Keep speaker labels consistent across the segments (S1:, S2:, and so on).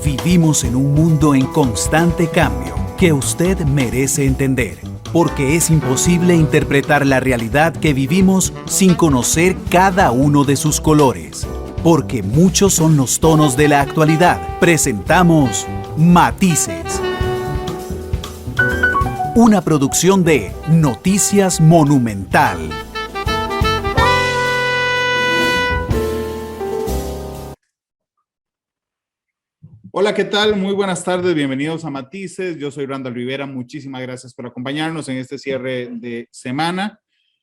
S1: Vivimos en un mundo en constante cambio que usted merece entender, porque es imposible interpretar la realidad que vivimos sin conocer cada uno de sus colores. Porque muchos son los tonos de la actualidad. Presentamos Matices. Una producción de Noticias Monumental.
S2: Hola, ¿qué tal? Muy buenas tardes, bienvenidos a Matices. Yo soy Randall Rivera, muchísimas gracias por acompañarnos en este cierre de semana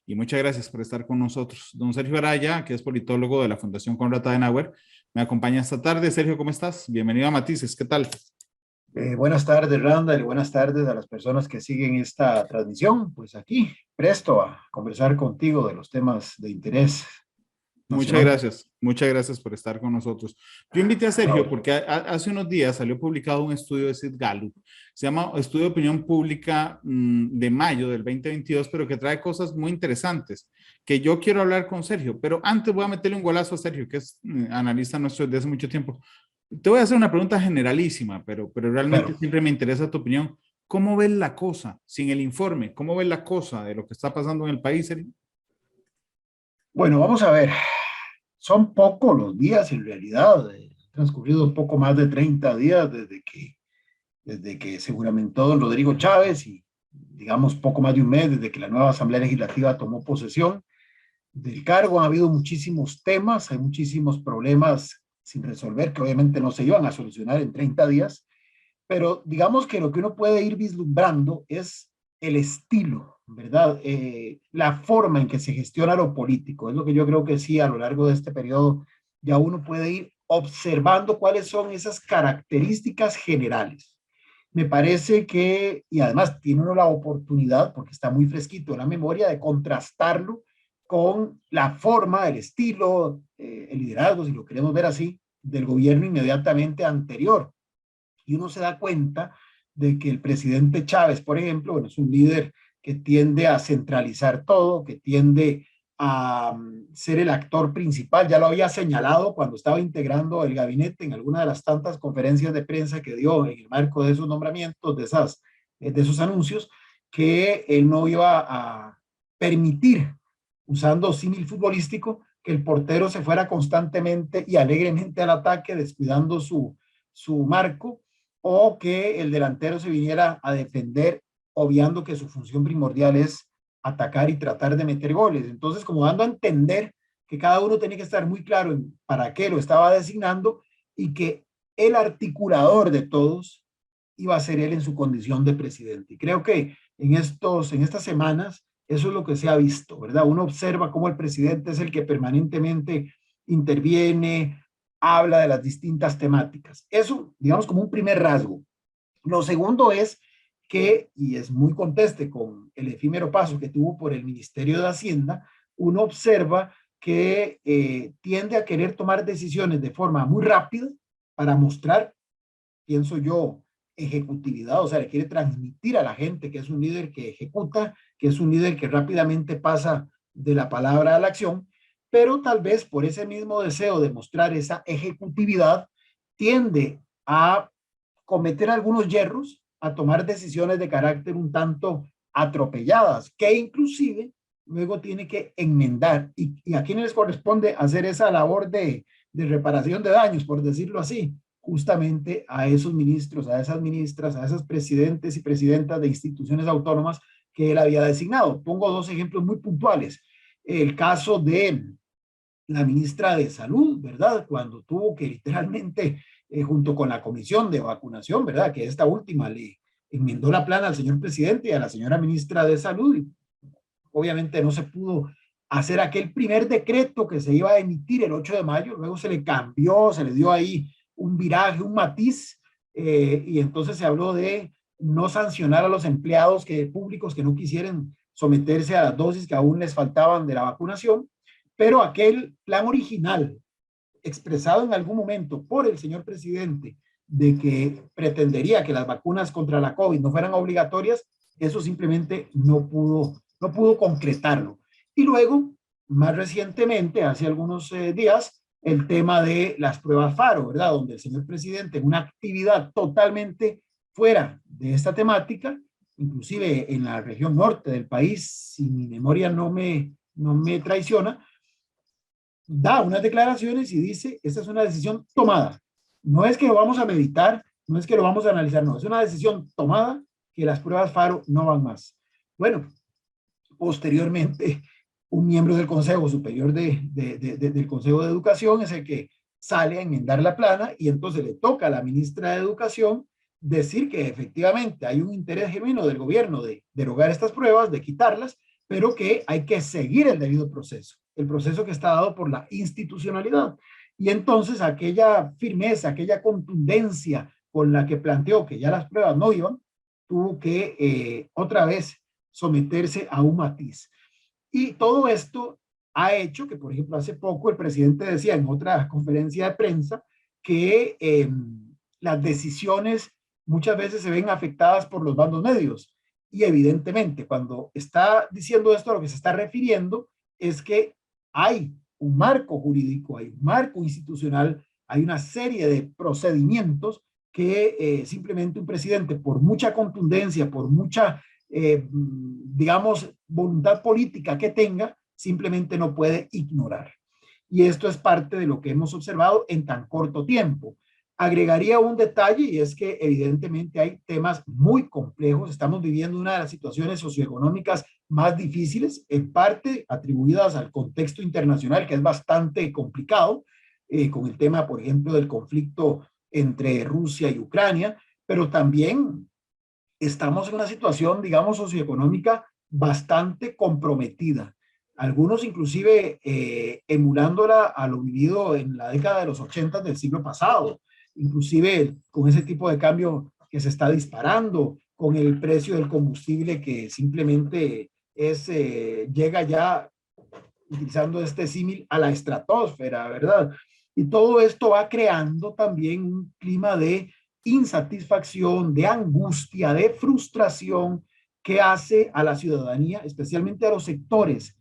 S2: y muchas gracias por estar con nosotros. Don Sergio Araya, que es politólogo de la Fundación Konrad Adenauer, me acompaña esta tarde. Sergio, ¿cómo estás? Bienvenido a Matices, ¿qué tal?
S3: Buenas tardes, Randall, y buenas tardes a las personas que siguen esta transmisión. Pues aquí, presto a conversar contigo de los temas de interés nacional.
S2: Muchas gracias por estar con nosotros. Yo invité a Sergio porque hace unos días salió publicado un estudio de Sid Gallup, se llama Estudio de Opinión Pública de mayo del 2022, pero que trae cosas muy interesantes que yo quiero hablar con Sergio, pero antes voy a meterle un golazo a Sergio, que es analista nuestro desde hace mucho tiempo. Te voy a hacer una pregunta generalísima, pero realmente siempre me interesa tu opinión. ¿Cómo ves la cosa sin el informe? ¿Cómo ves la cosa de lo que está pasando en el país, Sergio?
S3: Bueno, vamos a ver. Son pocos los días, en realidad. Han transcurrido un poco más de 30 días desde que se juramentó don Rodrigo Chávez y, digamos, poco más de un mes desde que la nueva Asamblea Legislativa tomó posesión del cargo. Ha habido muchísimos temas, hay muchísimos problemas sin resolver que obviamente no se iban a solucionar en 30 días, pero digamos que lo que uno puede ir vislumbrando es el estilo, ¿verdad? La forma en que se gestiona lo político, es lo que yo creo que sí, a lo largo de este periodo ya uno puede ir observando cuáles son esas características generales. Me parece que, y además tiene uno la oportunidad, porque está muy fresquito en la memoria, de contrastarlo con la forma, el estilo, el liderazgo, si lo queremos ver así, del gobierno inmediatamente anterior. Y uno se da cuenta de que el presidente Chávez, por ejemplo, bueno, es un líder que tiende a centralizar todo, que tiende a ser el actor principal. Ya lo había señalado cuando estaba integrando el gabinete en alguna de las tantas conferencias de prensa que dio en el marco de esos nombramientos, de esos anuncios, que él no iba a permitir, usando símil futbolístico, que el portero se fuera constantemente y alegremente al ataque, descuidando su marco, o que el delantero se viniera a defender, obviando que su función primordial es atacar y tratar de meter goles. Entonces, como dando a entender que cada uno tenía que estar muy claro en para qué lo estaba designando y que el articulador de todos iba a ser él en su condición de presidente. Y creo que en estas semanas eso es lo que se ha visto, ¿verdad? Uno observa cómo el presidente es el que permanentemente interviene, habla de las distintas temáticas. Eso, digamos, como un primer rasgo. Lo segundo es que, y es muy conteste con el efímero paso que tuvo por el Ministerio de Hacienda, uno observa que tiende a querer tomar decisiones de forma muy rápida para mostrar, pienso yo, ejecutividad, o sea, le quiere transmitir a la gente que es un líder que ejecuta, que es un líder que rápidamente pasa de la palabra a la acción, pero tal vez por ese mismo deseo de mostrar esa ejecutividad, tiende a cometer algunos yerros, a tomar decisiones de carácter un tanto atropelladas, que inclusive luego tiene que enmendar. ¿Y a quién les corresponde hacer esa labor de reparación de daños, por decirlo así? Justamente a esos ministros, a esas ministras, a esos presidentes y presidentas de instituciones autónomas que él había designado. Pongo dos ejemplos muy puntuales. El caso de la ministra de Salud, ¿verdad? Cuando tuvo que literalmente, junto con la comisión de vacunación, ¿verdad? Que esta última le enmendó la plana al señor presidente y a la señora ministra de Salud. Y obviamente no se pudo hacer aquel primer decreto que se iba a emitir el 8 de mayo, luego se le cambió, se le dio ahí un viraje, un matiz, y entonces se habló de no sancionar a los empleados públicos que no quisieran someterse a las dosis que aún les faltaban de la vacunación, pero aquel plan original expresado en algún momento por el señor presidente de que pretendería que las vacunas contra la COVID no fueran obligatorias, eso simplemente no pudo concretarlo. Y luego, más recientemente, hace algunos días, el tema de las pruebas FARO, ¿verdad? Donde el señor presidente, en una actividad totalmente fuera de esta temática, inclusive en la región norte del país, si mi memoria no me traiciona, da unas declaraciones y dice, esta es una decisión tomada. No es que lo vamos a meditar, no es que lo vamos a analizar, no, es una decisión tomada que las pruebas FARO no van más. Bueno, posteriormente, un miembro del Consejo Superior del Consejo de Educación es el que sale a enmendar la plana y entonces le toca a la ministra de Educación decir que efectivamente hay un interés genuino del gobierno de derogar estas pruebas, de quitarlas, pero que hay que seguir el debido proceso, el proceso que está dado por la institucionalidad. Y entonces aquella firmeza, aquella contundencia con la que planteó que ya las pruebas no iban, tuvo que otra vez someterse a un matiz. Y todo esto ha hecho que, por ejemplo, hace poco el presidente decía en otra conferencia de prensa que las decisiones muchas veces se ven afectadas por los bandos medios. Y evidentemente, cuando está diciendo esto, a lo que se está refiriendo es que hay un marco jurídico, hay un marco institucional, hay una serie de procedimientos que simplemente un presidente, por mucha contundencia, por mucha, digamos, voluntad política que tenga, simplemente no puede ignorar. Y esto es parte de lo que hemos observado en tan corto tiempo. Agregaría un detalle y es que evidentemente hay temas muy complejos. Estamos viviendo una de las situaciones socioeconómicas más difíciles, en parte atribuidas al contexto internacional, que es bastante complicado, con el tema, por ejemplo, del conflicto entre Rusia y Ucrania, pero también estamos en una situación, digamos, socioeconómica bastante comprometida. Algunos inclusive emulándola a lo vivido en la década de los 80 del siglo pasado, inclusive con ese tipo de cambio que se está disparando, con el precio del combustible que simplemente llega ya, utilizando este símil, a la estratosfera, ¿verdad? Y todo esto va creando también un clima de insatisfacción, de angustia, de frustración que hace a la ciudadanía, especialmente a los sectores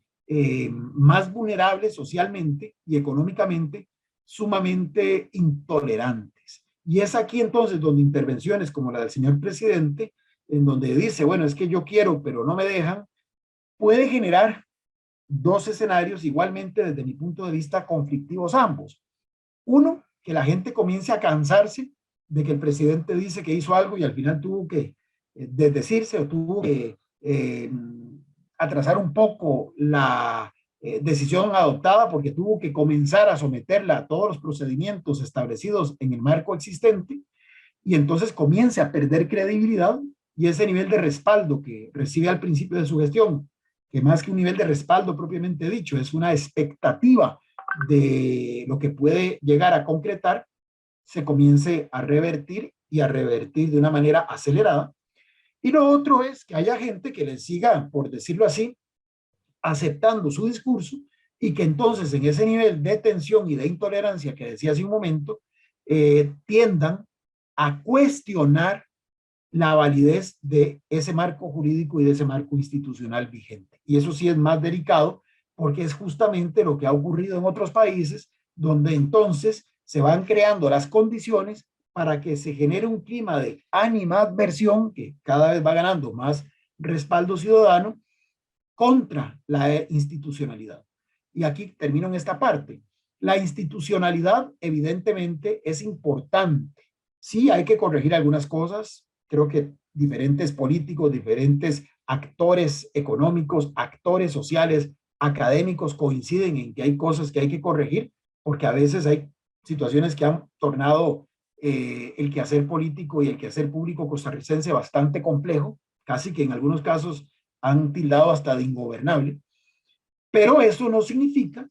S3: más vulnerables socialmente y económicamente, sumamente intolerantes. Y es aquí entonces donde intervenciones como la del señor presidente, en donde dice, bueno, es que yo quiero, pero no me dejan, puede generar dos escenarios igualmente desde mi punto de vista conflictivos ambos. Uno, que la gente comience a cansarse de que el presidente dice que hizo algo y al final tuvo que desdecirse o tuvo que atrasar un poco la decisión adoptada porque tuvo que comenzar a someterla a todos los procedimientos establecidos en el marco existente y entonces comience a perder credibilidad y ese nivel de respaldo que recibe al principio de su gestión, que más que un nivel de respaldo propiamente dicho, es una expectativa de lo que puede llegar a concretar, se comience a revertir y a revertir de una manera acelerada. Y lo otro es que haya gente que le siga, por decirlo así, aceptando su discurso y que entonces en ese nivel de tensión y de intolerancia que decía hace un momento, tiendan a cuestionar la validez de ese marco jurídico y de ese marco institucional vigente. Y eso sí es más delicado porque es justamente lo que ha ocurrido en otros países donde entonces se van creando las condiciones para que se genere un clima de animadversión que cada vez va ganando más respaldo ciudadano contra la institucionalidad. Y aquí termino en esta parte. La institucionalidad evidentemente es importante. Sí, hay que corregir algunas cosas. Creo que diferentes políticos, diferentes actores económicos, actores sociales, académicos coinciden en que hay cosas que hay que corregir, porque a veces hay situaciones que han tornado el quehacer político y el quehacer público costarricense bastante complejo, casi que en algunos casos han tildado hasta de ingobernable, pero eso no significa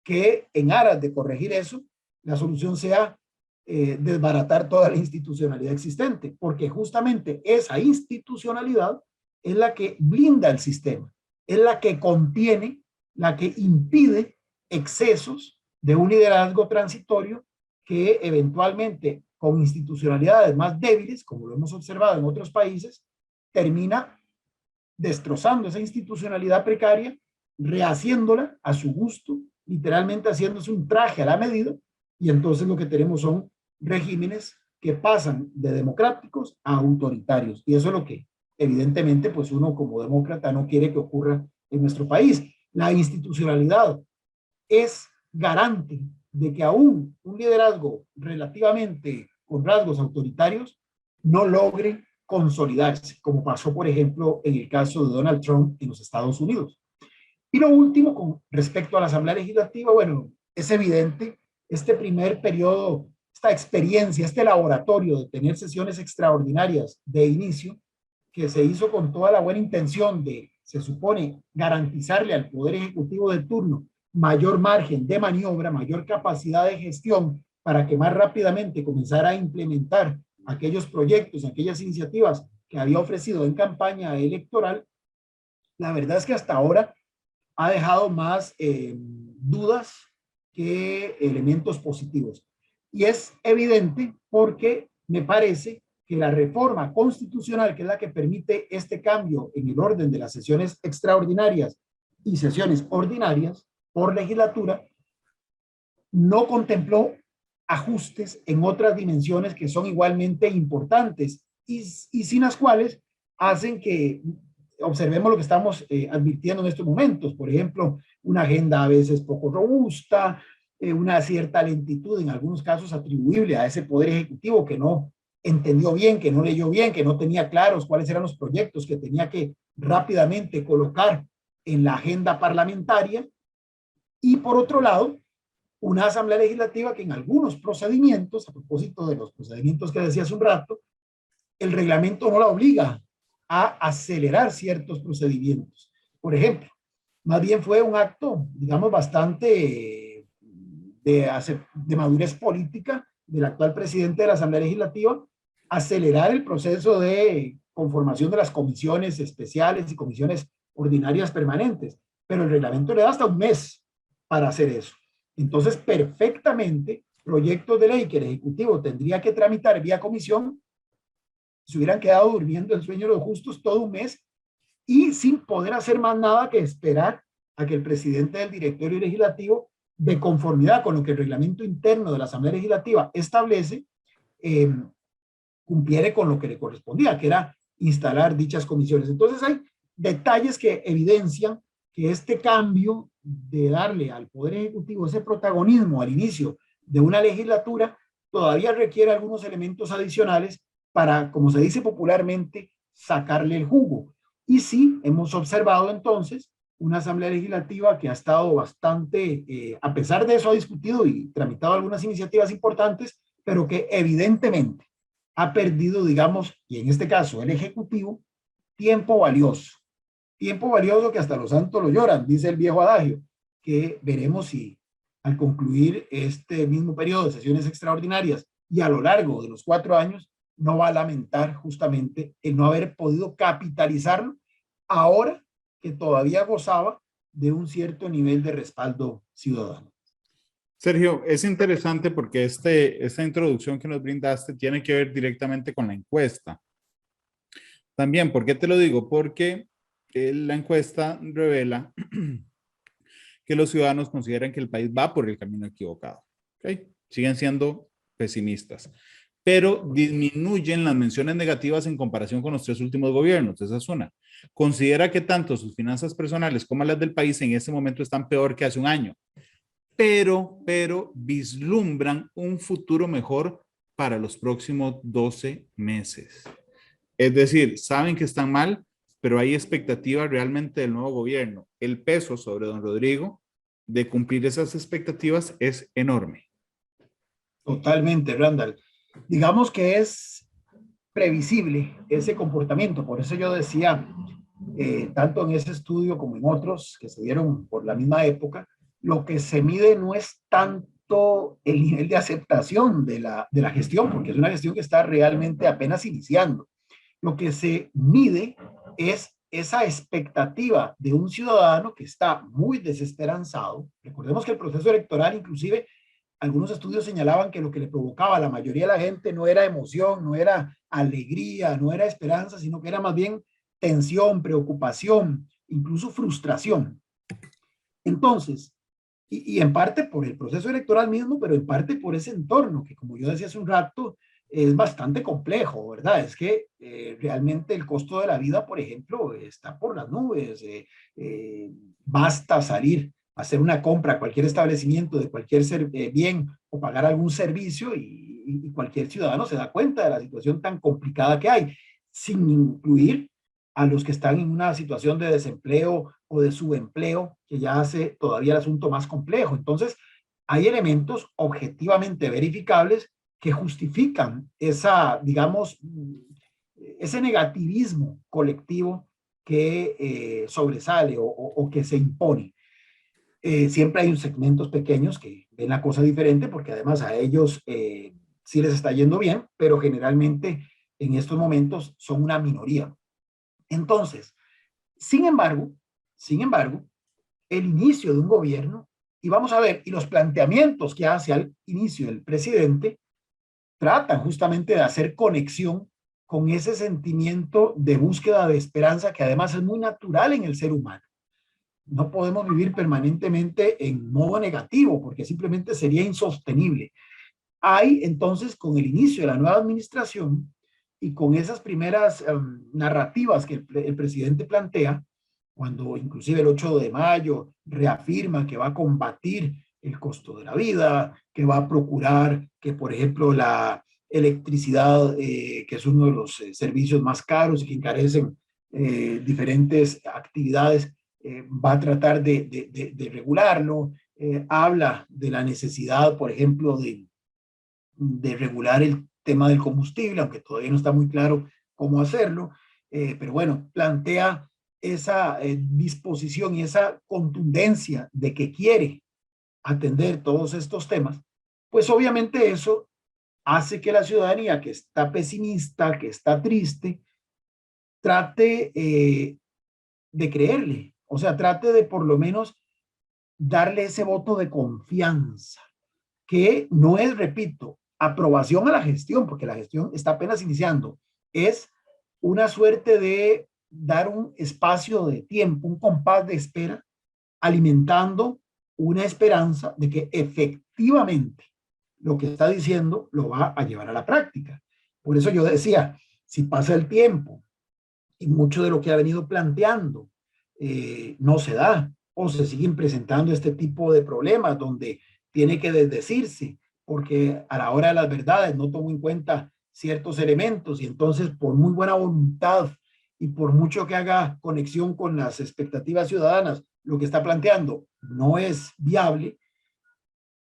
S3: que en aras de corregir eso, la solución sea desbaratar toda la institucionalidad existente, porque justamente esa institucionalidad es la que blinda el sistema, es la que contiene, la que impide excesos de un liderazgo transitorio que eventualmente con institucionalidades más débiles, como lo hemos observado en otros países, termina destrozando esa institucionalidad precaria, rehaciéndola a su gusto literalmente haciéndose un traje a la medida, y entonces lo que tenemos son regímenes que pasan de democráticos a autoritarios. Y eso es lo que evidentemente pues uno como demócrata no quiere que ocurra en nuestro país. La institucionalidad es garante de que aún un liderazgo relativamente con rasgos autoritarios no logre consolidarse, como pasó, por ejemplo, en el caso de Donald Trump en los Estados Unidos. Y lo último, con respecto a la Asamblea Legislativa, bueno, es evidente, este primer periodo, esta experiencia, este laboratorio de tener sesiones extraordinarias de inicio, que se hizo con toda la buena intención de, se supone, garantizarle al Poder Ejecutivo de turno mayor margen de maniobra, mayor capacidad de gestión para que más rápidamente comenzara a implementar aquellos proyectos, aquellas iniciativas que había ofrecido en campaña electoral. La verdad es que hasta ahora ha dejado más dudas que elementos positivos. Y es evidente porque me parece que la reforma constitucional, que es la que permite este cambio en el orden de las sesiones extraordinarias y sesiones ordinarias por legislatura, no contempló ajustes en otras dimensiones que son igualmente importantes y sin las cuales hacen que observemos lo que estamos advirtiendo en estos momentos. Por ejemplo, una agenda a veces poco robusta, una cierta lentitud en algunos casos atribuible a ese poder ejecutivo que no entendió bien, que no leyó bien, que no tenía claros cuáles eran los proyectos que tenía que rápidamente colocar en la agenda parlamentaria. Y por otro lado, una asamblea legislativa que en algunos procedimientos, a propósito de los procedimientos que decía hace un rato, el reglamento no la obliga a acelerar ciertos procedimientos. Por ejemplo, más bien fue un acto, digamos, bastante de madurez política del actual presidente de la Asamblea Legislativa, acelerar el proceso de conformación de las comisiones especiales y comisiones ordinarias permanentes, pero el reglamento le da hasta un mes para hacer eso. Entonces, perfectamente, proyectos de ley que el Ejecutivo tendría que tramitar vía comisión se hubieran quedado durmiendo el sueño de los justos todo un mes y sin poder hacer más nada que esperar a que el presidente del directorio legislativo, de conformidad con lo que el reglamento interno de la Asamblea Legislativa establece, cumpliere con lo que le correspondía, que era instalar dichas comisiones. Entonces hay detalles que evidencian que este cambio de darle al Poder Ejecutivo ese protagonismo al inicio de una legislatura todavía requiere algunos elementos adicionales para, como se dice popularmente, sacarle el jugo. Y sí, hemos observado entonces una Asamblea Legislativa que ha estado bastante, a pesar de eso ha discutido y tramitado algunas iniciativas importantes, pero que evidentemente ha perdido, digamos, y en este caso el Ejecutivo, tiempo valioso que hasta los santos lo lloran, dice el viejo adagio, que veremos si al concluir este mismo periodo de sesiones extraordinarias y a lo largo de los 4 años, no va a lamentar justamente el no haber podido capitalizarlo ahora que todavía gozaba de un cierto nivel de respaldo ciudadano.
S2: Sergio, es interesante porque esta introducción que nos brindaste tiene que ver directamente con la encuesta. También, ¿por qué te lo digo? Porque la encuesta revela que los ciudadanos consideran que el país va por el camino equivocado. ¿Okay? Siguen siendo pesimistas, pero disminuyen las menciones negativas en comparación con los 3 últimos gobiernos. Esa es una. Considera que tanto sus finanzas personales como las del país en este momento están peor que hace un año, pero vislumbran un futuro mejor para los próximos 12 meses. Es decir, saben que están mal, pero hay expectativa realmente del nuevo gobierno. El peso sobre don Rodrigo de cumplir esas expectativas es enorme.
S3: Totalmente, Randall. Digamos que es previsible ese comportamiento. Por eso yo decía, tanto en ese estudio como en otros que se dieron por la misma época, lo que se mide no es tanto el nivel de aceptación de la gestión, porque es una gestión que está realmente apenas iniciando. Lo que se mide es esa expectativa de un ciudadano que está muy desesperanzado. Recordemos que el proceso electoral, inclusive, algunos estudios señalaban que lo que le provocaba a la mayoría de la gente no era emoción, no era alegría, no era esperanza, sino que era más bien tensión, preocupación, incluso frustración. Entonces, y en parte por el proceso electoral mismo, pero en parte por ese entorno, que como yo decía hace un rato, es bastante complejo, ¿verdad? Es que realmente el costo de la vida, por ejemplo, está por las nubes. Basta salir a hacer una compra a cualquier establecimiento de cualquier bien o pagar algún servicio y cualquier ciudadano se da cuenta de la situación tan complicada que hay, sin incluir a los que están en una situación de desempleo o de subempleo, que ya hace todavía el asunto más complejo. Entonces, hay elementos objetivamente verificables que justifican esa, digamos, ese negativismo colectivo que sobresale o que se impone. Siempre hay segmentos pequeños que ven la cosa diferente porque además a ellos sí les está yendo bien, pero generalmente en estos momentos son una minoría. Entonces, sin embargo, el inicio de un gobierno, y vamos a ver, y los planteamientos que hace al inicio el presidente, tratan justamente de hacer conexión con ese sentimiento de búsqueda de esperanza que además es muy natural en el ser humano. No podemos vivir permanentemente en modo negativo porque simplemente sería insostenible. Hay entonces, con el inicio de la nueva administración y con esas primeras narrativas que el presidente plantea, cuando inclusive el 8 de mayo reafirma que va a combatir el costo de la vida, que va a procurar que, por ejemplo, la electricidad, que es uno de los servicios más caros y que encarecen diferentes actividades, va a tratar de regularlo. Habla de la necesidad, por ejemplo, de regular el tema del combustible, aunque todavía no está muy claro cómo hacerlo, pero bueno, plantea esa disposición y esa contundencia de que quiere atender todos estos temas, pues obviamente eso hace que la ciudadanía que está pesimista, que está triste, trate de creerle, o sea, trate de por lo menos darle ese voto de confianza, que no es, repito, aprobación a la gestión, porque la gestión está apenas iniciando, es una suerte de dar un espacio de tiempo, un compás de espera, alimentando una esperanza de que efectivamente lo que está diciendo lo va a llevar a la práctica. Por eso yo decía, si pasa el tiempo y mucho de lo que ha venido planteando no se da, o se siguen presentando este tipo de problemas donde tiene que desdecirse, porque a la hora de las verdades no tomo en cuenta ciertos elementos y entonces por muy buena voluntad y por mucho que haga conexión con las expectativas ciudadanas, lo que está planteando no es viable,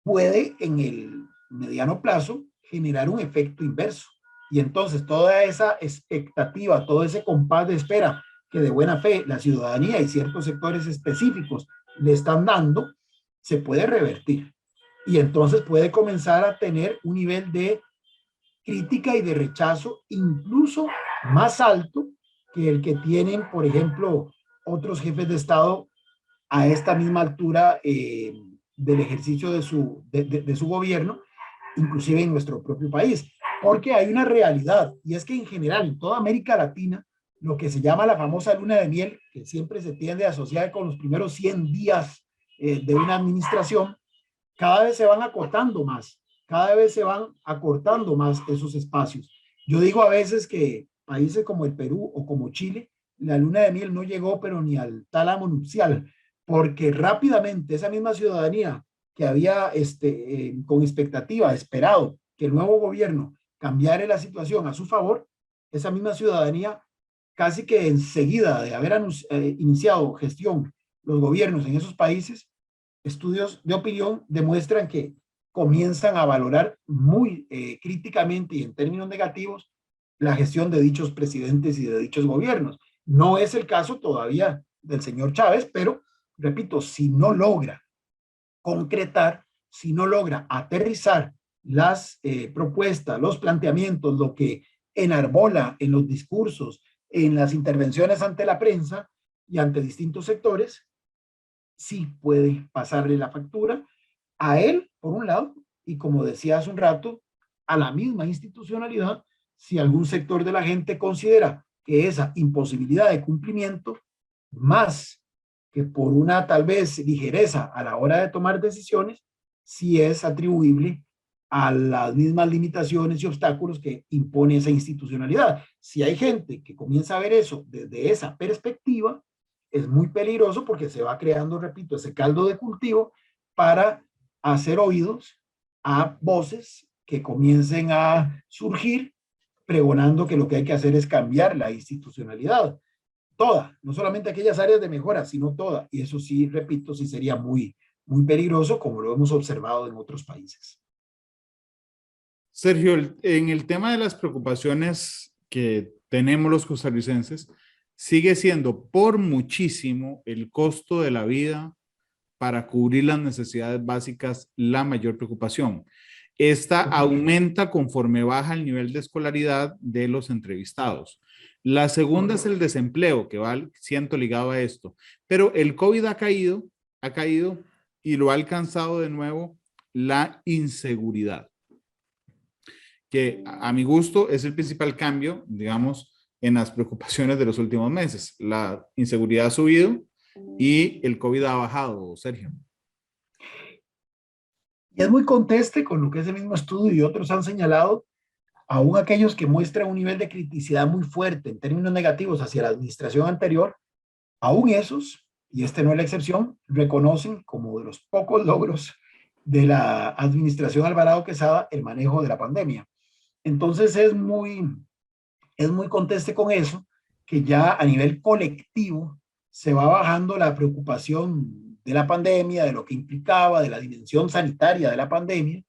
S3: puede en el mediano plazo generar un efecto inverso. Y entonces toda esa expectativa, todo ese compás de espera que de buena fe la ciudadanía y ciertos sectores específicos le están dando, se puede revertir. Y entonces puede comenzar a tener un nivel de crítica y de rechazo incluso más alto que el que tienen, por ejemplo, otros jefes de Estado a esta misma altura del ejercicio de su gobierno, inclusive en nuestro propio país. Porque hay una realidad, y es que en general en toda América Latina, lo que se llama la famosa luna de miel, que siempre se tiende a asociar con los primeros 100 días de una administración, cada vez se van acortando más, cada vez se van acortando más esos espacios. Yo digo a veces que países como el Perú o como Chile, la luna de miel no llegó, pero ni al tálamo nupcial, porque rápidamente esa misma ciudadanía que había con expectativa esperado que el nuevo gobierno cambiara la situación a su favor, esa misma ciudadanía casi que enseguida de haber iniciado gestión los gobiernos en esos países, estudios de opinión demuestran que comienzan a valorar muy críticamente y en términos negativos la gestión de dichos presidentes y de dichos gobiernos. No es el caso todavía del señor Chávez, pero repito, si no logra concretar, si no logra aterrizar las propuestas, los planteamientos, lo que enarbola en los discursos, en las intervenciones ante la prensa y ante distintos sectores, sí puede pasarle la factura a él, por un lado, y como decía hace un rato, a la misma institucionalidad, si algún sector de la gente considera que esa imposibilidad de cumplimiento, más que por una tal vez ligereza a la hora de tomar decisiones, sí es atribuible a las mismas limitaciones y obstáculos que impone esa institucionalidad. Si hay gente que comienza a ver eso desde esa perspectiva, es muy peligroso porque se va creando, repito, ese caldo de cultivo para hacer oídos a voces que comiencen a surgir pregonando que lo que hay que hacer es cambiar la institucionalidad, toda, no solamente aquellas áreas de mejora, sino toda. Y eso sí, repito, sí sería muy, muy peligroso, como lo hemos observado en otros países.
S2: Sergio, en el tema de las preocupaciones que tenemos los costarricenses, sigue siendo por muchísimo el costo de la vida para cubrir las necesidades básicas la mayor preocupación. Esta aumenta conforme baja el nivel de escolaridad de los entrevistados. La segunda es el desempleo, que va siento ligado a esto. Pero el COVID ha caído y lo ha alcanzado de nuevo la inseguridad, que a mi gusto es el principal cambio, digamos, en las preocupaciones de los últimos meses. La inseguridad ha subido y el COVID ha bajado, Sergio.
S3: Y es muy conteste con lo que ese mismo estudio y otros han señalado, aún aquellos que muestran un nivel de criticidad muy fuerte en términos negativos hacia la administración anterior, aún esos, y este no es la excepción, reconocen como de los pocos logros de la administración Alvarado Quesada el manejo de la pandemia. Entonces es muy conteste con eso, que ya a nivel colectivo se va bajando la preocupación de la pandemia, de lo que implicaba, de la dimensión sanitaria de la pandemia,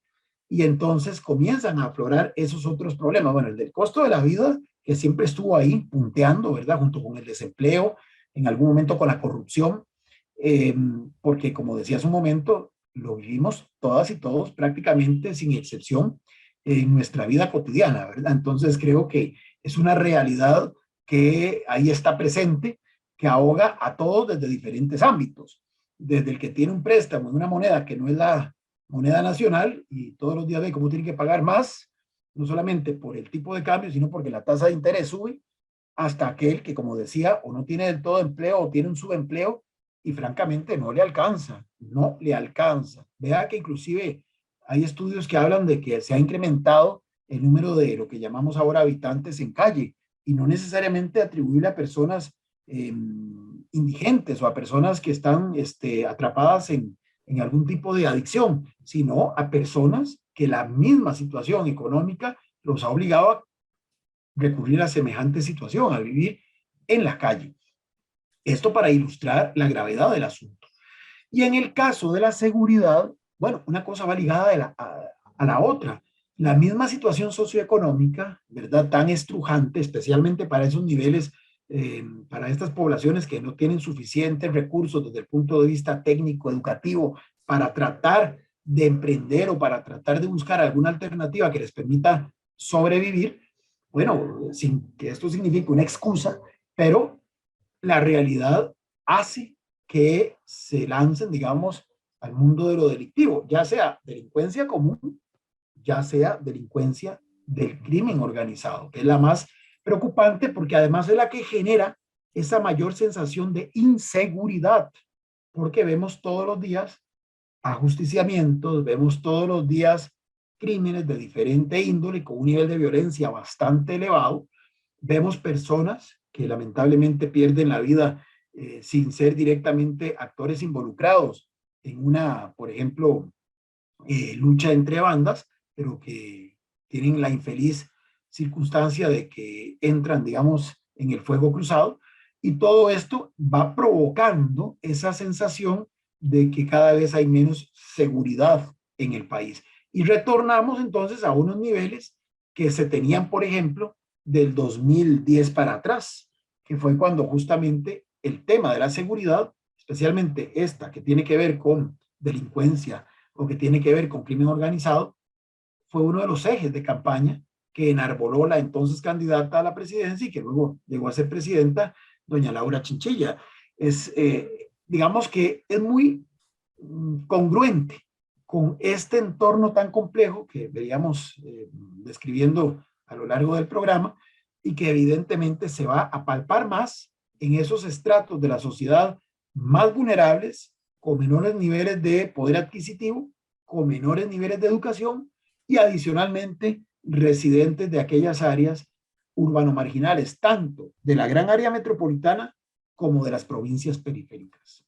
S3: y entonces comienzan a aflorar esos otros problemas. Bueno, el del costo de la vida, que siempre estuvo ahí punteando, ¿verdad? Junto con el desempleo, en algún momento con la corrupción, porque como decía hace un momento, lo vivimos todas y todos prácticamente sin excepción en nuestra vida cotidiana, ¿verdad? Entonces creo que es una realidad que ahí está presente, que ahoga a todos desde diferentes ámbitos, desde el que tiene un préstamo en una moneda que no es la moneda nacional y todos los días ve cómo tiene que pagar más, no solamente por el tipo de cambio, sino porque la tasa de interés sube, hasta aquel que, como decía, o no tiene del todo empleo o tiene un subempleo y francamente no le alcanza, no le alcanza. Vea que inclusive hay estudios que hablan de que se ha incrementado el número de lo que llamamos ahora habitantes en calle y no necesariamente atribuible a personas indigentes o a personas que están atrapadas en algún tipo de adicción, sino a personas que la misma situación económica los ha obligado a recurrir a semejante situación, a vivir en la calle. Esto para ilustrar la gravedad del asunto. Y en el caso de la seguridad, bueno, una cosa va ligada a la otra. La misma situación socioeconómica, ¿verdad? Tan estrujante, especialmente para esos niveles, para estas poblaciones que no tienen suficientes recursos desde el punto de vista técnico, educativo, para tratar de emprender o para tratar de buscar alguna alternativa que les permita sobrevivir. Bueno, sin que esto signifique una excusa, pero la realidad hace que se lancen, digamos, al mundo de lo delictivo, ya sea delincuencia común, ya sea delincuencia del crimen organizado, que es la más preocupante porque además es la que genera esa mayor sensación de inseguridad, porque vemos todos los días ajusticiamientos, vemos todos los días crímenes de diferente índole con un nivel de violencia bastante elevado, vemos personas que lamentablemente pierden la vida sin ser directamente actores involucrados en una, por ejemplo, lucha entre bandas, pero que tienen la infeliz circunstancia de que entran, digamos, en el fuego cruzado, y todo esto va provocando esa sensación de que cada vez hay menos seguridad en el país. Y retornamos entonces a unos niveles que se tenían, por ejemplo, del 2010 para atrás, que fue cuando justamente el tema de la seguridad, especialmente esta que tiene que ver con delincuencia o que tiene que ver con crimen organizado, fue uno de los ejes de campaña que enarboló la entonces candidata a la presidencia y que luego llegó a ser presidenta, doña Laura Chinchilla. Digamos que es muy congruente con este entorno tan complejo que veríamos describiendo a lo largo del programa y que evidentemente se va a palpar más en esos estratos de la sociedad más vulnerables, con menores niveles de poder adquisitivo, con menores niveles de educación y adicionalmente residentes de aquellas áreas urbano-marginales, tanto de la gran área metropolitana como de las provincias periféricas.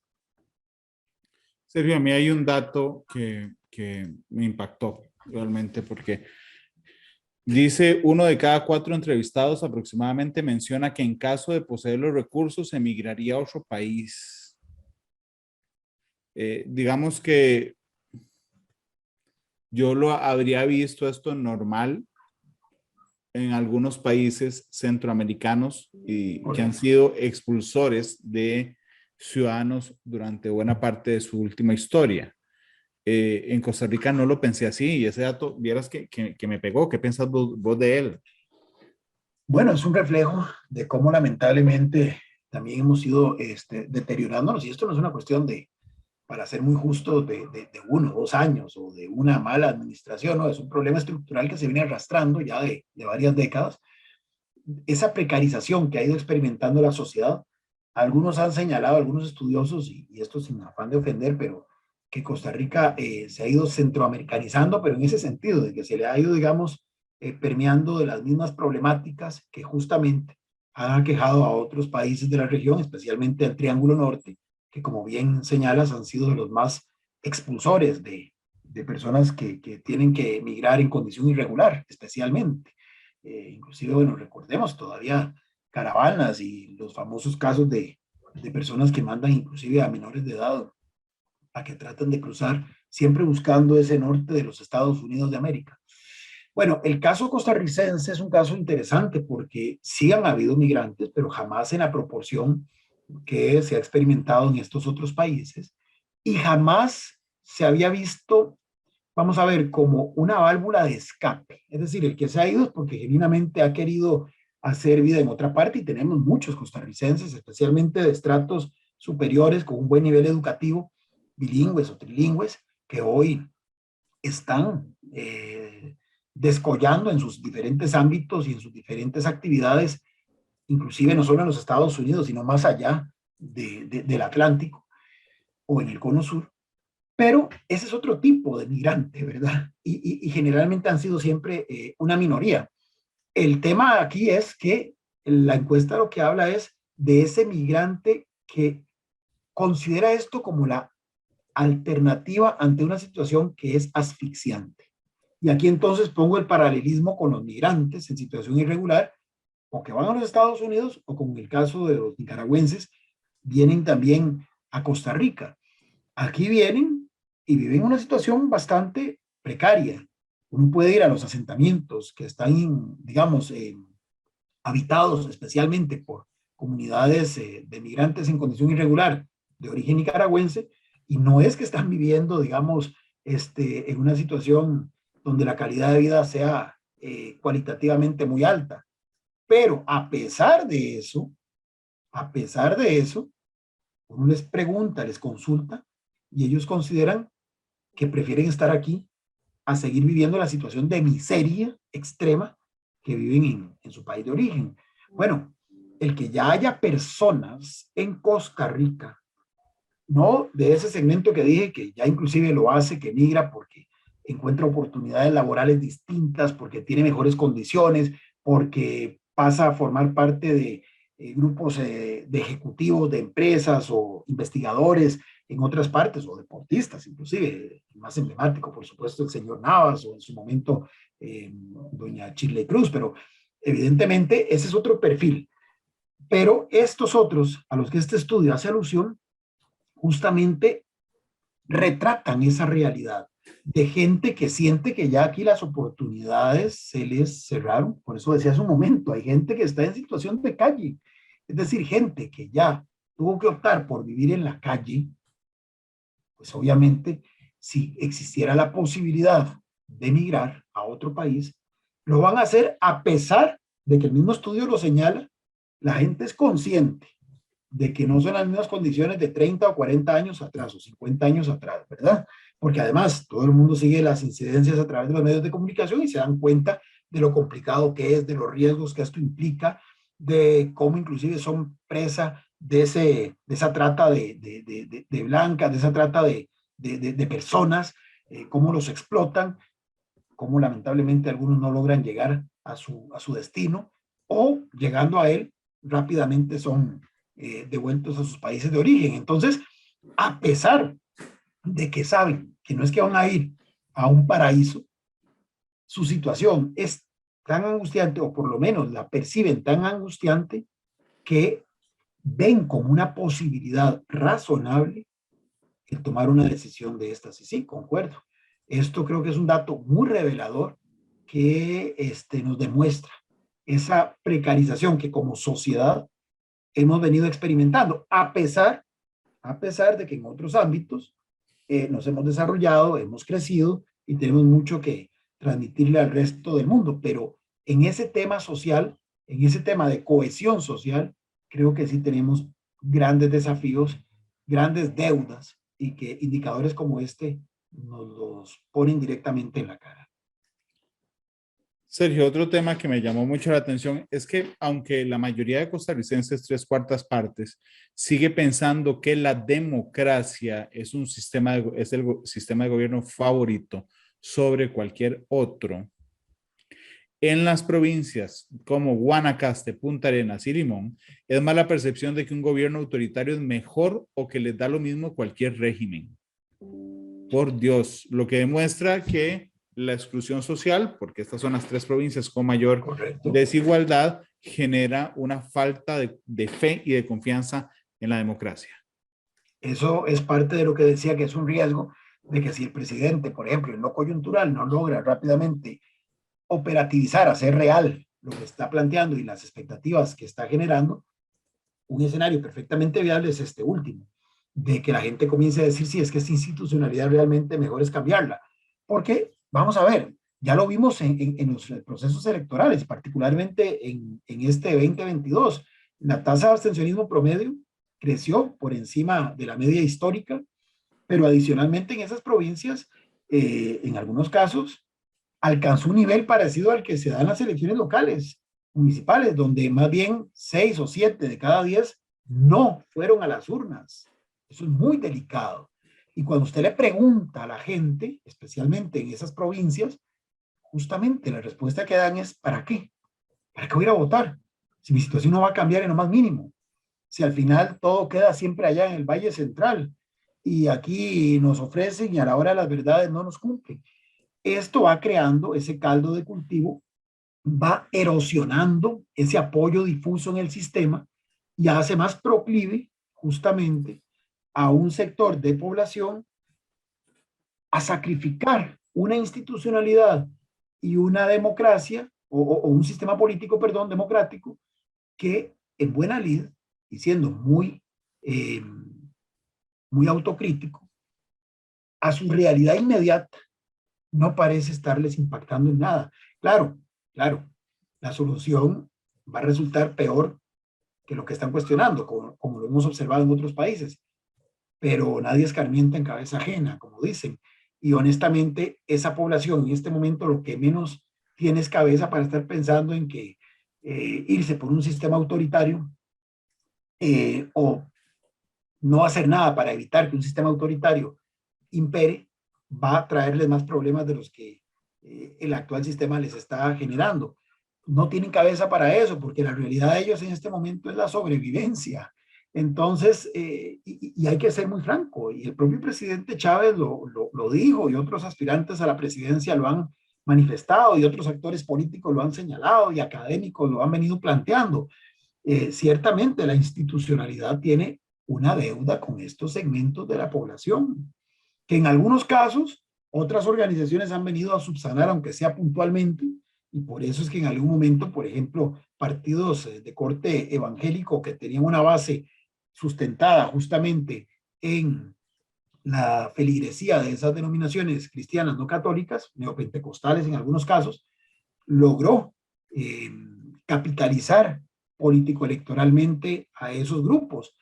S2: Sergio, a mí hay un dato que me impactó realmente porque dice 1 de cada 4 entrevistados aproximadamente menciona que en caso de poseer los recursos emigraría a otro país. Digamos que yo lo habría visto esto normal en algunos países centroamericanos y que han sido expulsores de ciudadanos durante buena parte de su última historia. En Costa Rica no lo pensé así y ese dato, vieras que me pegó. ¿Qué piensas vos de él?
S3: Bueno, es un reflejo de cómo lamentablemente también hemos ido deteriorándonos, y esto no es una cuestión de, para ser muy justo, de 1 o 2 años o de una mala administración, no, es un problema estructural que se viene arrastrando ya de varias décadas. Esa precarización que ha ido experimentando la sociedad, algunos han señalado, algunos estudiosos, y esto sin afán de ofender, pero que Costa Rica se ha ido centroamericanizando, pero en ese sentido, de que se le ha ido, digamos, permeando de las mismas problemáticas que justamente han aquejado a otros países de la región, especialmente al Triángulo Norte, que como bien señalas han sido de los más expulsores de personas que tienen que emigrar en condición irregular, especialmente. Inclusive, bueno, recordemos todavía caravanas y los famosos casos de personas que mandan inclusive a menores de edad a que tratan de cruzar, siempre buscando ese norte de los Estados Unidos de América. Bueno, el caso costarricense es un caso interesante porque sí han habido migrantes, pero jamás en la proporción que se ha experimentado en estos otros países, y jamás se había visto, vamos a ver, como una válvula de escape. Es decir, el que se ha ido es porque genuinamente ha querido hacer vida en otra parte, y tenemos muchos costarricenses, especialmente de estratos superiores con un buen nivel educativo, bilingües o trilingües, que hoy están descollando en sus diferentes ámbitos y en sus diferentes actividades, inclusive no solo en los Estados Unidos, sino más allá del Atlántico o en el Cono Sur. Pero ese es otro tipo de migrante, ¿verdad? Y generalmente han sido siempre una minoría. El tema aquí es que la encuesta lo que habla es de ese migrante que considera esto como la alternativa ante una situación que es asfixiante. Y aquí entonces pongo el paralelismo con los migrantes en situación irregular, o que van a los Estados Unidos, o como en el caso de los nicaragüenses, vienen también a Costa Rica. Aquí vienen y viven una situación bastante precaria. Uno puede ir a los asentamientos que están, digamos, habitados especialmente por comunidades de migrantes en condición irregular de origen nicaragüense, y no es que están viviendo, digamos, en una situación donde la calidad de vida sea cualitativamente muy alta. Pero a pesar de eso, uno les pregunta, les consulta, y ellos consideran que prefieren estar aquí a seguir viviendo la situación de miseria extrema que viven en su país de origen. Bueno, el que ya haya personas en Costa Rica, no de ese segmento que dije que ya inclusive lo hace, que migra porque encuentra oportunidades laborales distintas, porque tiene mejores condiciones, porque pasa a formar parte de grupos de ejecutivos de empresas o investigadores en otras partes, o deportistas inclusive, el más emblemático por supuesto el señor Navas, o en su momento doña Shirley Cruz, pero evidentemente ese es otro perfil. Pero estos otros a los que este estudio hace alusión justamente retratan esa realidad de gente que siente que ya aquí las oportunidades se les cerraron. Por eso decía hace un momento, hay gente que está en situación de calle, es decir, gente que ya tuvo que optar por vivir en la calle. Pues obviamente, si existiera la posibilidad de emigrar a otro país, lo van a hacer a pesar de que el mismo estudio lo señala. La gente es consciente de que no son las mismas condiciones de 30 o 40 años atrás o 50 años atrás, ¿verdad? Porque además todo el mundo sigue las incidencias a través de los medios de comunicación y se dan cuenta de lo complicado que es, de los riesgos que esto implica, de cómo inclusive son presa de esa trata de blancas, de esa trata de personas, cómo los explotan, cómo lamentablemente algunos no logran llegar a su destino, o llegando a él rápidamente son devueltos a sus países de origen. Entonces, a pesar de que saben que no es que van a ir a un paraíso, su situación es tan angustiante, o por lo menos la perciben tan angustiante, que ven como una posibilidad razonable el tomar una decisión de estas. Y sí, concuerdo. Esto creo que es un dato muy revelador que nos demuestra esa precarización que como sociedad hemos venido experimentando, a pesar de que en otros ámbitos nos hemos desarrollado, hemos crecido y tenemos mucho que transmitirle al resto del mundo. Pero en ese tema social, en ese tema de cohesión social, creo que sí tenemos grandes desafíos, grandes deudas, y que indicadores como este nos los ponen directamente en la cara.
S2: Sergio, otro tema que me llamó mucho la atención es que aunque la mayoría de costarricenses, 3/4 partes, sigue pensando que la democracia es el sistema de gobierno favorito sobre cualquier otro, en las provincias como Guanacaste, Punta Arenas y Limón, es más la percepción de que un gobierno autoritario es mejor o que les da lo mismo cualquier régimen. Por Dios, lo que demuestra que la exclusión social, porque estas son las 3 provincias con mayor
S3: Correcto.
S2: desigualdad, genera una falta de fe y de confianza en la democracia.
S3: Eso es parte de lo que decía, que es un riesgo de que si el presidente, por ejemplo, en lo coyuntural no logra rápidamente operativizar, hacer real lo que está planteando y las expectativas que está generando, un escenario perfectamente viable es este último, de que la gente comience a decir, sí, es que esta institucionalidad realmente mejor es cambiarla. Porque, vamos a ver, ya lo vimos en los procesos electorales, particularmente en este 2022, la tasa de abstencionismo promedio creció por encima de la media histórica, pero adicionalmente en esas provincias, en algunos casos, alcanzó un nivel parecido al que se da en las elecciones locales, municipales, donde más bien 6 o 7 de cada 10 no fueron a las urnas. Eso es muy delicado. Y cuando usted le pregunta a la gente, especialmente en esas provincias, justamente la respuesta que dan es, ¿para qué? ¿Para qué voy a ir a votar? Si mi situación no va a cambiar en lo más mínimo. Si al final todo queda siempre allá en el Valle Central y aquí nos ofrecen y a la hora de las verdades no nos cumplen. Esto va creando ese caldo de cultivo, va erosionando ese apoyo difuso en el sistema y hace más proclive justamente a un sector de población a sacrificar una institucionalidad y una democracia o un sistema político, perdón, democrático, que en buena lid y siendo muy autocrítico, a su realidad inmediata no parece estarles impactando en nada. Claro, la solución va a resultar peor que lo que están cuestionando, como lo hemos observado en otros países, pero nadie escarmienta en cabeza ajena, como dicen, y honestamente esa población en este momento lo que menos tiene es cabeza para estar pensando en que irse por un sistema autoritario o no hacer nada para evitar que un sistema autoritario impere, va a traerles más problemas de los que el actual sistema les está generando. No tienen cabeza para eso, porque la realidad de ellos en este momento es la sobrevivencia. Entonces, y hay que ser muy franco, y el propio presidente Chávez lo dijo, y otros aspirantes a la presidencia lo han manifestado, y otros actores políticos lo han señalado, y académicos lo han venido planteando. Ciertamente la institucionalidad tiene una deuda con estos segmentos de la población, que en algunos casos otras organizaciones han venido a subsanar, aunque sea puntualmente, y por eso es que en algún momento, por ejemplo, partidos de corte evangélico que tenían una base sustentada justamente en la feligresía de esas denominaciones cristianas no católicas, neopentecostales en algunos casos, logró capitalizar político-electoralmente a esos grupos.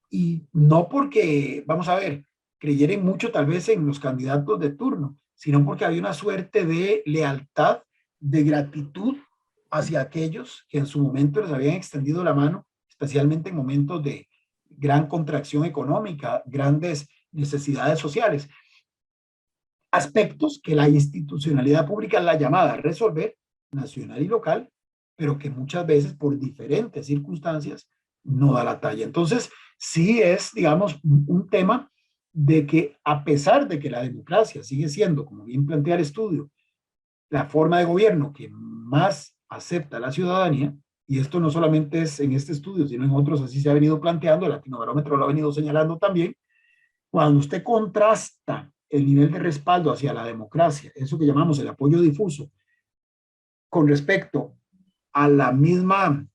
S3: Y no porque, vamos a ver, creyeran mucho tal vez en los candidatos de turno, sino porque había una suerte de lealtad, de gratitud hacia aquellos que en su momento les habían extendido la mano, especialmente en momentos de gran contracción económica, grandes necesidades sociales. Aspectos que la institucionalidad pública es la llamada a resolver, nacional y local, pero que muchas veces por diferentes circunstancias no da la talla. Entonces, sí es, digamos, un tema de que a pesar de que la democracia sigue siendo, como bien plantea el estudio, la forma de gobierno que más acepta la ciudadanía, y esto no solamente es en este estudio, sino en otros así se ha venido planteando, el Latinobarómetro lo ha venido señalando también, cuando usted contrasta el nivel de respaldo hacia la democracia, eso que llamamos el apoyo difuso, con respecto a la misma,